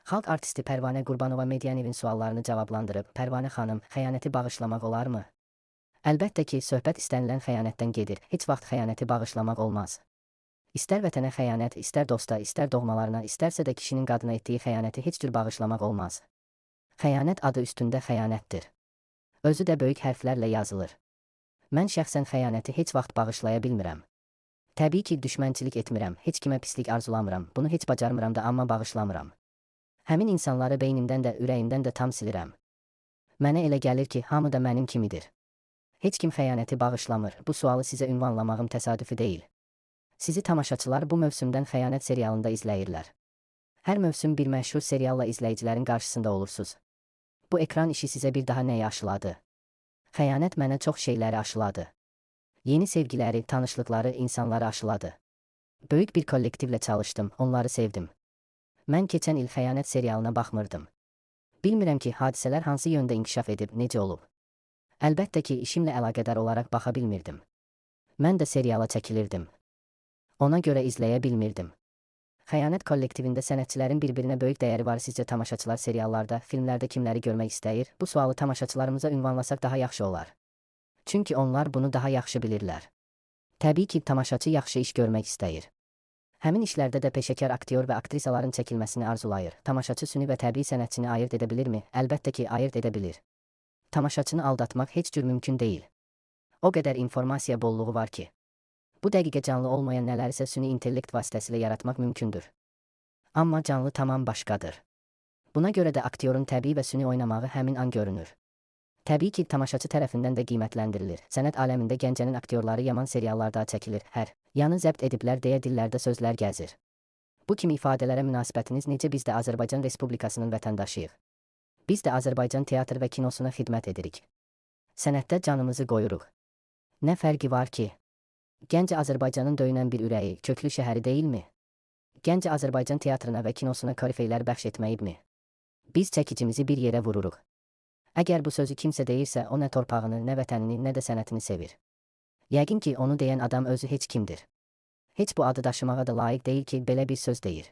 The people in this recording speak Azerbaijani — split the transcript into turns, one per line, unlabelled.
Xalq artisti Pərvanə Qurbanova Medyanevin suallarını cavablandırıb. Pərvanə xanım, xəyanəti bağışlamaq olarmı? Əlbəttə ki, söhbət istənilən xəyanətdən gedir. Heç vaxt xəyanəti bağışlamaq olmaz. İstər vətənə xəyanət, istər dosta, istər doğmalarına, istərsə də kişinin qadına etdiyi xəyanəti heç cür bağışlamaq olmaz. Xəyanət adı üstündə xəyanətdir. Özü də böyük hərflərlə yazılır. Mən şəxsən xəyanəti heç vaxt bağışlaya bilmirəm. Təbii ki, düşmənçilik etmirəm, heç kimə pislik arzulamıram, bunu heç bacarmıram da, amma bağışlamıram. Həmin insanları beynimdən də, ürəyimdən də tam silirəm. Mənə elə gəlir ki, hamı da mənim kimidir. Heç kim xəyanəti bağışlamır. Bu sualı sizə ünvanlamağım təsadüfi deyil. Sizi tamaşaçılar bu mövsümdən xəyanət serialında izləyirlər. Hər mövsüm bir məşhur serialla izləyicilərin qarşısında olursunuz. Bu ekran işi sizə bir daha nəyi aşıladı? Xəyanət mənə çox şeyləri aşıladı. Yeni sevgiləri, tanışlıqları, insanları aşıladı. Böyük bir kollektivlə çalışdım, onları sevdim. Mən keçən il xəyanət serialına baxmırdım. Bilmirəm ki, hadisələr hansı yöndə inkişaf edib, necə olub. Əlbəttə ki, işimlə əlaqədar olaraq baxa bilmirdim. Mən də seriala çəkilirdim. Ona görə izləyə bilmirdim. Xəyanət kollektivində sənətçilərin bir-birinə böyük dəyəri var. Sizcə tamaşaçılar seriallarda, filmlərdə kimləri görmək istəyir? Bu sualı tamaşaçılarımıza ünvanlasaq daha yaxşı olar. Çünki onlar bunu daha yaxşı bilirlər. Təbii ki, tamaşaçı yaxşı iş görmək istəyir. Həmin işlərdə də peşəkar aktyor və aktrisaların çəkilməsini arzulayır. Tamaşaçı süni və təbii sənətçini ayırt edə bilirmi? Əlbəttə ki, ayırt edə bilir. Tamaşaçını aldatmaq heç cür mümkün deyil. O qədər informasiya bolluğu var ki. Bu dəqiqə canlı olmayan nələrsə süni intellekt vasitəsilə yaratmaq mümkündür. Amma canlı tamam başqadır. Buna görə də aktyorun təbii və süni oynamağı həmin an görünür. Təbii ki, tamaşaçı tərəfindən də qiymətləndirilir. Sənət aləmində Gəncənin aktyorları yaman seriallarda çəkilir. Hər yanı zəbt ediblər deyə dillərdə sözlər gəzir. Bu kimi ifadələrə münasibətiniz necə? Biz də Azərbaycan Respublikasının vətəndaşıyıq. Biz də Azərbaycan teatr və kinosuna xidmət edirik. Sənətdə canımızı qoyuruq. Nə fərqi var ki? Gəncə Azərbaycanın döyünən bir ürəyi, köklü şəhəri deyilmi? Gəncə Azərbaycan teatrına və kinosuna korifeylər bəxş etməyibmi? Biz çəkicimizi bir yerə vururuq. Əgər bu sözü kimsə deyirsə, o nə torpağını, nə vətənini, nə də sənətini sevir. Yəqin ki, onu deyən adam özü heç kimdir. Heç bu adı daşımağa da layiq deyil ki, belə bir söz deyir.